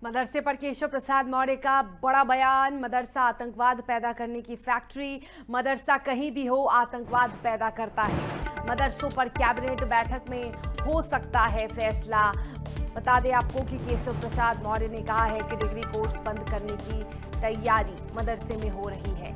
मदरसे पर केशव प्रसाद मौर्य का बड़ा बयान। मदरसा आतंकवाद पैदा करने की फैक्ट्री। मदरसा कहीं भी हो आतंकवाद पैदा करता है। मदरसों पर कैबिनेट बैठक में हो सकता है फैसला। बता दें आपको कि केशव प्रसाद मौर्य ने कहा है कि डिग्री कोर्स बंद करने की तैयारी मदरसे में हो रही है।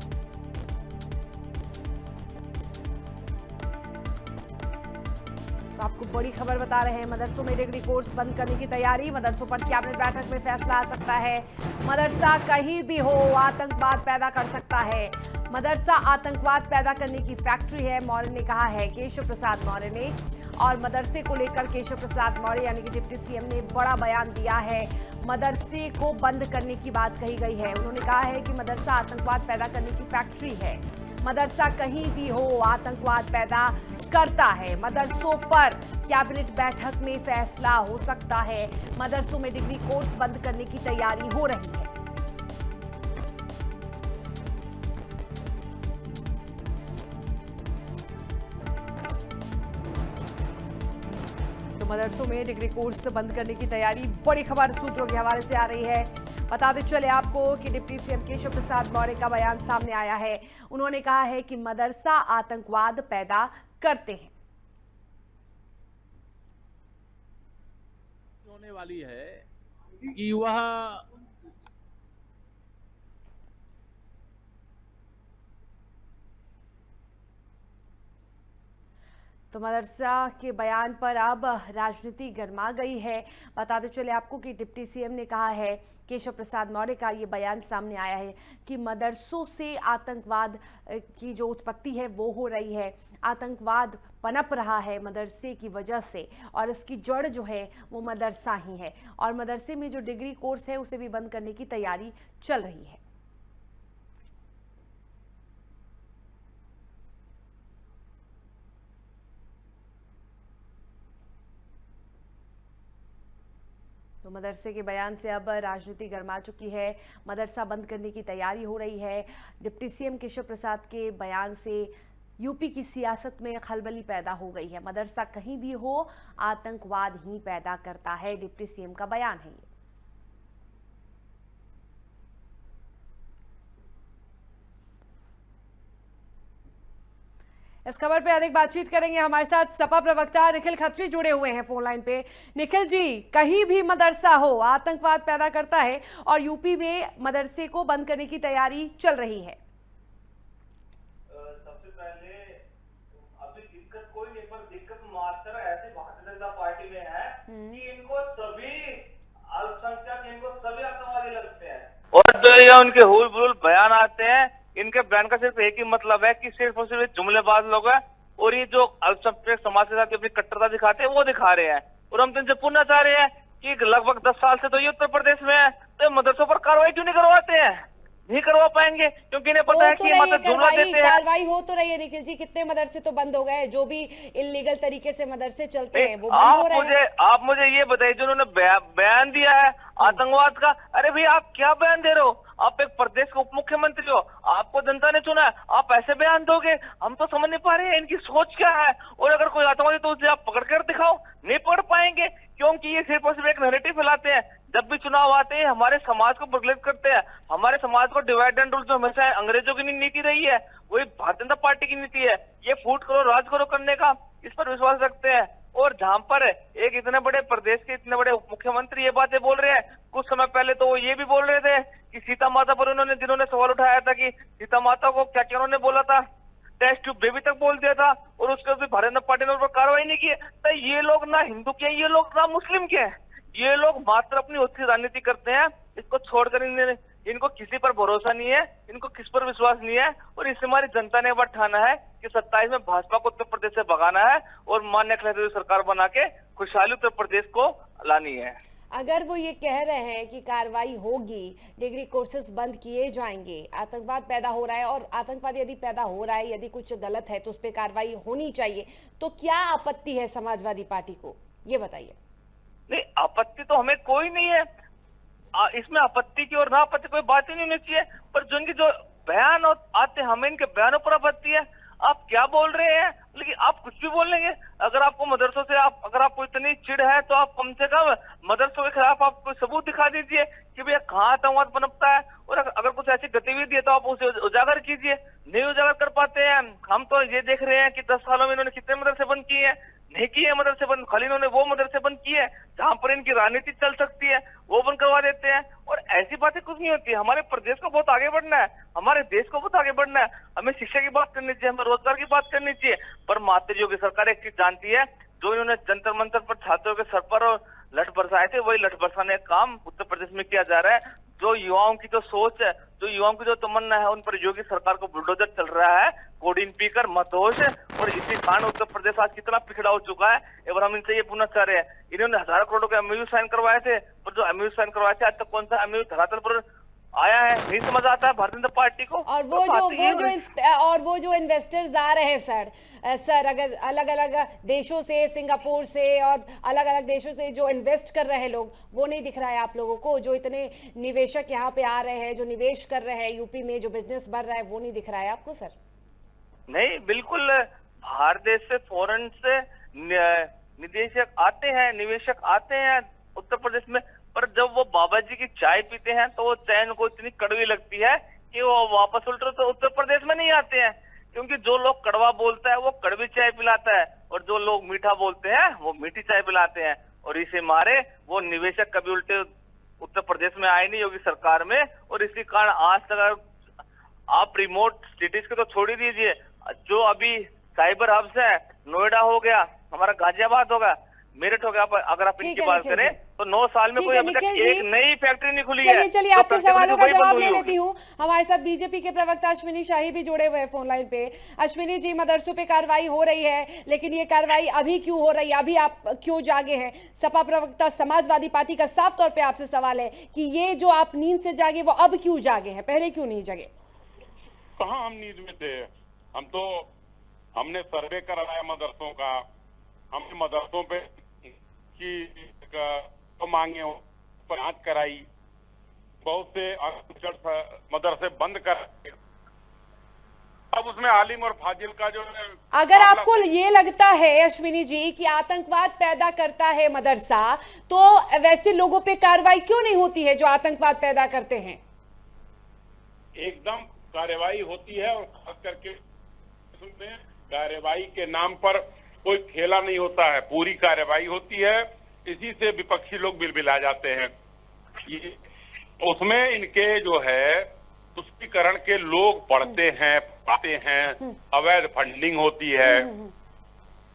तो आपको बड़ी खबर बता रहे हैं, मदरसों में डिग्री कोर्स बंद करने की तैयारी। मदरसों पर कैबिनेट बैठक में फैसला आ सकता है। मदरसा कहीं भी हो आतंकवाद पैदा कर सकता है। मदरसा आतंकवाद पैदा करने की फैक्ट्री है, मौर्य ने कहा है, केशव प्रसाद मौर्य ने। और मदरसे को लेकर केशव प्रसाद मौर्य यानी कि डिप्टी सीएम ने बड़ा बयान दिया है। मदरसे को बंद करने की बात कही गई है। उन्होंने कहा है कि मदरसा आतंकवाद पैदा करने की फैक्ट्री है। मदरसा कहीं भी हो आतंकवाद पैदा करता है। मदरसों पर कैबिनेट बैठक में फैसला हो सकता है। मदरसों में डिग्री कोर्स बंद करने की तैयारी हो रही है। तो मदरसों में डिग्री कोर्स बंद करने की तैयारी, बड़ी खबर सूत्रों के हवाले से आ रही है। बताते चले आपको कि डिप्टी सीएम केशव प्रसाद मौर्य का बयान सामने आया है। उन्होंने कहा है कि मदरसा आतंकवाद पैदा करते हैं। होने वाली है कि वह तो मदरसा के बयान पर अब राजनीति गर्मा गई है। बताते चले आपको कि डिप्टी सीएम ने कहा है, केशव प्रसाद मौर्य का ये बयान सामने आया है कि मदरसों से आतंकवाद की जो उत्पत्ति है वो हो रही है। आतंकवाद पनप रहा है मदरसे की वजह से, और इसकी जड़ जो है वो मदरसा ही है। और मदरसे में जो डिग्री कोर्स है उसे भी बंद करने की तैयारी चल रही है। तो मदरसे के बयान से अब राजनीति गर्मा चुकी है। मदरसा बंद करने की तैयारी हो रही है। डिप्टी सीएम केशव प्रसाद के बयान से यूपी की सियासत में खलबली पैदा हो गई है। मदरसा कहीं भी हो आतंकवाद ही पैदा करता है, डिप्टी सीएम का बयान है ये। इस खबर पे अधिक बातचीत करेंगे। हमारे साथ सपा प्रवक्ता निखिल खत्री जुड़े हुए हैं फोन लाइन पे। निखिल जी, कहीं भी मदरसा हो आतंकवाद पैदा करता है और यूपी में मदरसे को बंद करने की तैयारी चल रही है। सबसे पहले अभी दिक्कत कोई नहीं, पर दिक्कत मात्र ऐसी भारतीय जनता पार्टी में है कि इनको सभी अल्पसंख्यक, इनको सभी आतंकवादी लगते हैं। और जो ये उनके हुल बुल बयान आते हैं, इनके बयान का सिर्फ एक ही मतलब है कि सिर्फ और सिर्फ जुमलेबाज लोग हैं, और ये जो अल्पसंख्यक समाज के साथ अपनी कट्टरता दिखाते हैं वो दिखा रहे हैं। और हम तो इनसे पूछना चाह रहे हैं कि लगभग 10 साल से तो ये उत्तर प्रदेश में है, तो मदरसों पर कार्रवाई क्यों नहीं करवाते हैं? नहीं करवा पाएंगे क्योंकि इन्हें पता है कि ये मतलब जुमला देते हैं। कार्रवाई हो तो रही है निखिल जी, कितने मदरसे तो बंद हो गए, जो भी इलीगल तरीके से मदरसे चलते हैं वो बंद हो रहे हैं। आप मुझे ये बताइए, जिन्होंने बयान दिया है आतंकवाद का, अरे भाई आप क्या बयान दे रहे हो? आप एक प्रदेश के उप मुख्यमंत्री हो, आपको जनता ने चुना है, आप ऐसे बयान दोगे? हम तो समझ नहीं पा रहे हैं इनकी सोच क्या है। और अगर कोई आतंकवादी तो उसे आप पकड़ कर दिखाओ, नहीं पकड़ पाएंगे क्योंकि ये सिर्फ और सिर्फ एक नैरेटिव फैलाते हैं। जब भी चुनाव आते हैं हमारे समाज को प्रगलित करते हैं, हमारे समाज को डिवाइड एंड रूल जो हमेशा अंग्रेजों की नीति रही है वही भारतीय जनता पार्टी की नीति है, ये फूट करो राज करो करने का, इस पर विश्वास रखते हैं। और जहां पर एक इतने बड़े प्रदेश के इतने बड़े उप मुख्यमंत्री ये बातें बोल रहे हैं, कुछ समय पहले तो वो ये भी बोल रहे थे कि सीता माता पर उन्होंने, जिन्होंने सवाल उठाया था कि सीता माता को क्या क्या उन्होंने बोला था, टेस्ट ट्यूब बेबी तक बोल दिया था, और उसके भी भारतीय जनता पार्टी ने उस पर कार्रवाई नहीं की। तो ये लोग ना हिंदू के हैं, ये लोग ना मुस्लिम के हैं, ये लोग मात्र अपनी उसकी राजनीति करते हैं। इसको छोड़कर इनको किसी पर भरोसा नहीं है, इनको किस पर विश्वास नहीं है। और इससे हमारी जनता ने बात ठाना है कि 27 में भाजपा को उत्तर प्रदेश से भगाना है और मान्य खिलाड़ी सरकार बना के खुशहाली उत्तर प्रदेश को लानी है। अगर वो ये कह रहे हैं कि कार्रवाई होगी, डिग्री कोर्सेज बंद किए जाएंगे, आतंकवाद पैदा हो रहा है, और आतंकवाद यदि पैदा हो रहा है, यदि कुछ गलत है तो उस पर कार्रवाई होनी चाहिए, तो क्या आपत्ति है समाजवादी पार्टी को, ये बताइए। नहीं, आपत्ति तो हमें कोई नहीं है, इसमें आपत्ति की और ना आपत्ति कोई बात ही नहीं होनी चाहिए। पर जो इनके जो बयान आते हैं, हमें इनके बयानों पर आपत्ति है। आप क्या बोल रहे हैं? लेकिन आप कुछ भी बोल लेंगे। अगर आपको मदरसों से अगर आपको इतनी चिढ़ है तो आप कम से कम मदरसों के खिलाफ आप कोई सबूत दिखा दीजिए कि भैया कहाँ आतंकवाद पनपता है, और अगर कुछ ऐसी गतिविधि है तो आप उसे उजागर कीजिए। नहीं उजागर कर पाते हैं। हम तो ये देख रहे हैं कि 10 सालों में इन्होंने कितने मदरसे बंद किए हैं। नहीं किए हैं मदरसे बंद, खाली इन्होंने वो मदरसे बंद किए हैं जहां पर इनकी राजनीति चल सकती है, वो बंद करवा देते हैं। और ऐसी बातें कुछ नहीं होती। हमारे प्रदेश को बहुत आगे बढ़ना है, हमारे देश को बहुत आगे बढ़ना है। हमें शिक्षा की बात करनी चाहिए, हमें रोजगार की बात करनी चाहिए। पर मात्र योगी सरकार एक चीज जानती है, जो इन्होंने जंतर मंतर पर छात्रों के सर पर और लठ बरसाए थे, वही लठ बरसाने का काम उत्तर प्रदेश में किया जा रहा है। जो युवाओं की जो सोच है, जो युवाओं की जो तमन्ना है, उन पर योगी सरकार को बुलडोजर चल रहा है, कोडिन पीकर मतोष। और इसी कारण उत्तर प्रदेश आज कितना पिछड़ा हो चुका है। एक बार हम इनसे ये पूछना चाह रहे हैं, इन्होंने हजारों करोड़ों के एमओयू साइन करवाए थे, पर जो एमओयू साइन करवाए थे आज तक कौन सा एमओयू धरातल पर आया है? नहीं समझ आता है भारतीय जनता पार्टी को। और वो जो इन्वेस्टर्स आ रहे हैं सर, अगर अलग अलग देशों से, सिंगापुर से और अलग अलग देशों से जो इन्वेस्ट कर रहे हैं लोग, वो नहीं दिख रहा है आप लोगों को? जो इतने निवेशक यहाँ पे आ रहे हैं, जो निवेश कर रहे हैं यूपी में, जो बिजनेस बढ़ रहा है, वो नहीं दिख रहा है आपको सर? नहीं, बिल्कुल बाहर देश से, फॉरेन से निदेशक आते हैं, निवेशक आते हैं उत्तर प्रदेश में। पर जब वो बाबा जी की चाय पीते हैं तो वो चाय उनको इतनी कड़वी लगती है कि वो वापस उल्टे तो उत्तर प्रदेश में नहीं आते हैं। क्योंकि जो लोग कड़वा बोलता है वो कड़वी चाय पिलाता है, और जो लोग मीठा बोलते हैं वो मीठी चाय पिलाते हैं। और इसे मारे वो निवेशक कभी उल्टे उत्तर प्रदेश में आए नहीं योगी सरकार में। और इसी कारण आज तक आप रिमोट सिटीज के तो छोड़ ही दीजिए, जो अभी साइबर हब्स है, नोएडा हो गया, हमारा गाजियाबाद होगा, मेरठ हो गया, अगर आप इनकी बात करें तो 9 साल में कोई अभी तक एक नई फैक्ट्री नहीं खुली है। चलिए आपके सवालों का जवाब ले लेती हूँ। हमारे साथ बीजेपी के प्रवक्ता अश्विनी शाही भी जुड़े हुए हैं फोन लाइन पे। अश्विनी जी, मदरसों पे कार्रवाई हो रही है, लेकिन ये कार्रवाई अभी क्यों हो रही है? अभी आप क्यों जागे हैं? सपा प्रवक्ता समाजवादी पार्टी का साफ तौर पर आपसे सवाल है कि ये जो आप नींद से जागे वो अब क्यों जागे हैं, पहले क्यों नहीं जगे? कहाँ हम नींद में थे? हमने सर्वे कराया मदरसों का, हमने मदरसों पे की मांगे पर जांच कराई, बहुत से मदरसे बंद कर, अब उसमें आलिम और फाजिल का जो अगर आपको ये लगता है अश्विनी जी कि आतंकवाद पैदा करता है मदरसा, तो वैसे लोगों पे कार्रवाई क्यों नहीं होती है जो आतंकवाद पैदा करते हैं? एकदम कार्रवाई होती है, और खास करके कार्रवाई के नाम पर कोई खेला नहीं होता है, पूरी कार्रवाई होती है। इसी से विपक्षी लोग बिलबिला जाते हैं। ये उसमें इनके जो है तुष्टीकरण के लोग पढ़ते हैं, पाते हैं, अवैध फंडिंग होती है।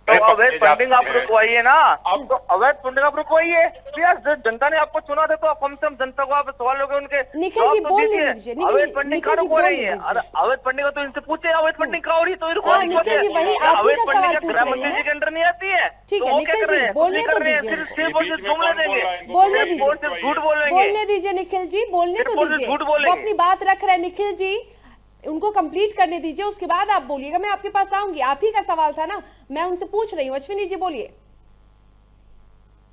तो अवैध फंडिंग आप रुकवाइए ना, आपको अवैध फंडिंग आप रुकवाइए। जनता ने आपको चुना था तो कम से कम जनता को आप सवाल लोगे उनके। निखिल जी बोल लीजिए, अवैध फंडिंग कहाँ रुकवा रही है? अवैध फंडिंग तो इनसे पूछे, अवैध फंडिंग कहाँ हो रही है तो रुकवा रही है। अवैध फंडिंग गृह मंत्री जी के अंडर नहीं आती है। ठीक है निखिल जी, बोलने तो दीजिए, बोलने दीजिए निखिल जी, बोलने तो दीजिए। वो अपनी बात रख रहे हैं निखिल जी, उनको कंप्लीट करने दीजिए, उसके बाद आप बोलिएगा। मैं आपके पास आऊंगी, आप ही का सवाल था ना, मैं उनसे पूछ रही हूँ। अश्विनी जी बोलिए।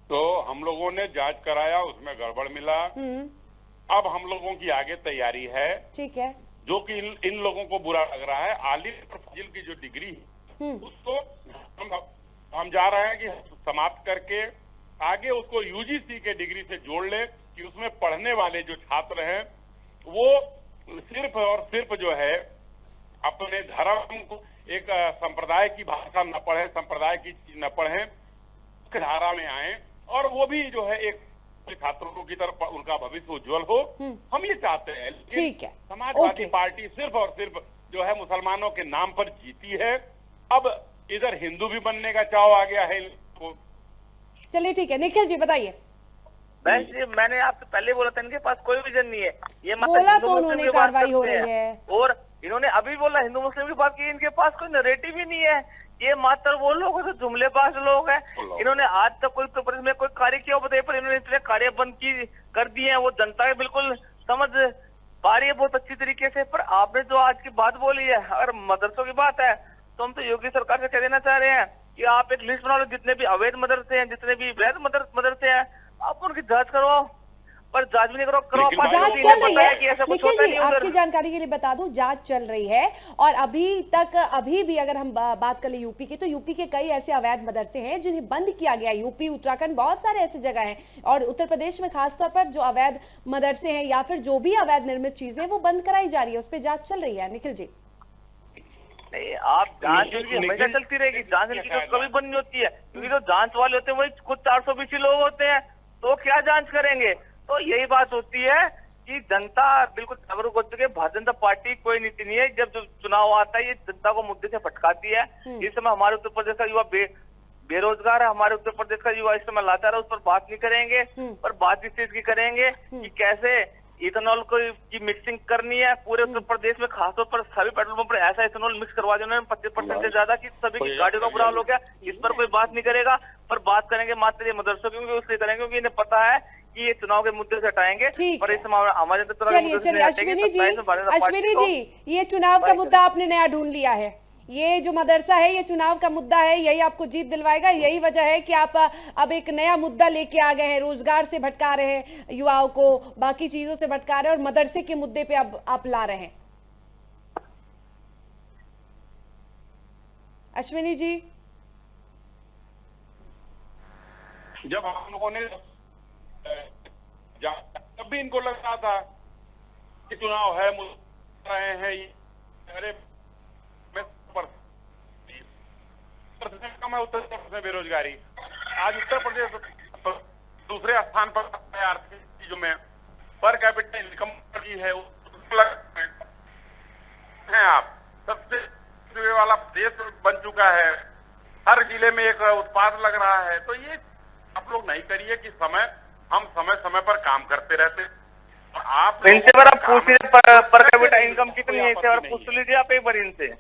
तो हम लोगों ने जांच कराया, उसमें गड़बड़ मिला। अब हम लोगों की आगे तैयारी है, ठीक है, जो कि इन लोगों को बुरा लग रहा है। आलिम और फाजिल की जो डिग्री है उसको हम जा रहे हैं कि समाप्त करके आगे उसको यूजीसी के डिग्री से जोड़ ले, कि उसमें पढ़ने वाले जो छात्र हैं वो सिर्फ और सिर्फ जो है अपने धर्म को, एक संप्रदाय की भाषा न पढ़े, संप्रदाय की चीज न पढ़े, उसके धारा में आए, और वो भी जो है एक छात्रों की तरफ उनका भविष्य उज्जवल हो। हम ये चाहते हैं। ठीक है, समाजवादी पार्टी सिर्फ और सिर्फ जो है मुसलमानों के नाम पर जीती है। अब इधर हिंदू भी बनने का चाव आ गया है। चलिए ठीक है, निखिल जी बताइए। मैंने आपसे पहले बोला था इनके पास कोई विजन नहीं है। ये बोला तो उन्होंने कार्रवाई हो रही है, और इन्होंने अभी बोला हिंदू मुस्लिम की बात की। इनके पास कोई नैरेटिव ही नहीं है। ये मात्र वो लोग हैं जो जुमलेबाज लोग हैं। इन्होंने आज तक कोई उत्तर प्रदेश में कोई कार्य किया बताइए, पर इन्होंने इतने कार्य बंद कर दिए हैं, वो जनता बिल्कुल समझ पा रही है बहुत अच्छी तरीके से। पर आपने जो आज की बात बोली है, अगर मदरसों की बात है तो हम तो योगी सरकार से कह देना चाह रहे हैं कि आप एक लिस्ट बना लो, जितने भी अवैध मदरसे हैं, जितने भी वैध मदरसे हैं, आप उनकी जांच करवाओ। पर जांच भी नहीं करो लेकिन पार्टी जांच को चल पता रही है कि है। ऐसा कुछ निखिल होता जी, नहीं उधर। आपकी जानकारी के लिए बता दूं, जांच चल रही है और अभी भी अगर हम बात कर ले यूपी की, तो यूपी के कई ऐसे अवैध मदरसे हैं जिन्हें बंद किया गया। यूपी, उत्तराखंड, बहुत सारे ऐसे जगह हैं और उत्तर प्रदेश में खासतौर पर जो अवैध मदरसे हैं या फिर जो भी अवैध निर्मित चीजें वो बंद कराई जा रही है, उस पर जांच चल रही है। निखिल जी, नहीं, आप जांच इनकी हमेशा चलती रहेगी, जांच इनकी तो कभी बंद नहीं होती है, क्योंकि जो जांच वाले होते हैं वही खुद 420 लोग होते हैं, तो क्या जांच करेंगे। तो यही बात होती है कि जनता बिल्कुल जागरूक हो चुकी है। भारतीय जनता पार्टी कोई नीति नहीं है, जब चुनाव आता है ये जनता को मुद्दे से भटकाती है। इस समय हमारे उत्तर प्रदेश का युवा बेरोजगार है, हमारे उत्तर प्रदेश का युवा इस समय लाचार है, उस पर बात नहीं करेंगे। पर बात इस चीज की करेंगे कि कैसे इथेनॉल की मिक्सिंग करनी है पूरे उत्तर प्रदेश में, खासतौर पर सभी पेट्रोल पंप पर ऐसा इथेनॉल मिक्स करवा दिया उन्होंने 25% से ज्यादा कि सभी की गाड़ियों का बुरा हाल हो गया। इस पर कोई बात नहीं करेगा, पर बात करेंगे मात्र ये मदरसों की, उसलिए करेंगे क्योंकि इन्हें पता है कि ये चुनाव के मुद्दे से हटाएंगे। ठीक पर है। इस समय हमारे चलिए अश्विनी जी, ये चुनाव का मुद्दा आपने नया ढूंढ लिया है। ये जो मदरसा है ये चुनाव का मुद्दा है, यही आपको जीत दिलवाएगा। यही वजह है कि आप अब एक नया मुद्दा लेके आ गए हैं, रोजगार से भटका रहे हैं युवाओं को, बाकी चीजों से भटका रहे हैं और मदरसे के मुद्दे पे अब आप ला रहे हैं। अश्विनी जी, जब हम लोगों ने तब भी इनको लग रहा था कि चुनाव है, रहे हैं अरे कम है उत्तर प्रदेश में बेरोजगारी। आज उत्तर प्रदेश दूसरे स्थान पर आर्थिक चीजों में पर कैपिटल इनकम की है आप सबसे वाला देश बन चुका है, हर जिले में एक उत्पाद लग रहा है। तो ये आप लोग नहीं करिए कि हम समय समय पर काम करते रहते। आप इनसे पर आप पूछ लीजिए पर कैपिटा इनकम कितनी है, इनसे और पूछ लीजिए आप एक बार इनसे।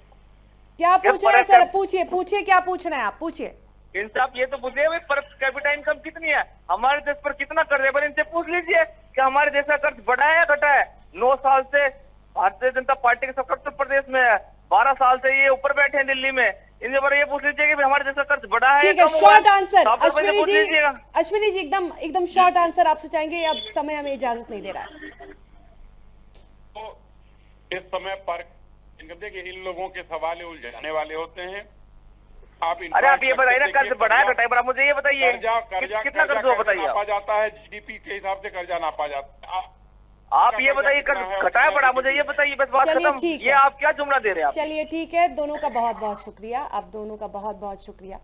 क्या पूछ रहे हैं सर? पूछिए क्या पूछना है आप, पूछिए। इनसे आप ये तो पूछिए भाई पर कैपिटा इनकम कितनी है, हमारे देश पर कितना कर्ज है, पर इनसे पूछ लीजिए कि हमारे देश का कर्ज बढ़ा है या घटा है। 9 साल से भारतीय जनता पार्टी के सरकार उत्तर प्रदेश में है, 12 साल से ये ऊपर बैठे हैं दिल्ली में। इनसे पर ये पूछ लीजिए कि हमारे देश का कर्ज बढ़ा है। ठीक है, शॉर्ट आंसर अश्विनी जी एकदम शॉर्ट आंसर आपसे चाहेंगे, अब समय हमें इजाजत नहीं दे रहा है। तो इस समय पर देखिए इन लोगों के सवाल उलझाने वाले होते हैं। अरे आप ये बताइए ना, कर्ज बढ़ा है घटाया, मुझे ये बताइए कितना कर्ज हुआ बताइए। नापा जाता है जीडीपी के हिसाब से कर्जा नापा जाता है। आप ये बताइए कर्ज घटाया बढ़ा, मुझे ये बताइए, बस बात खत्म। ये आप क्या जुमला दे रहे हैं आप? चलिए ठीक है, दोनों का बहुत बहुत शुक्रिया, आप दोनों का बहुत बहुत शुक्रिया।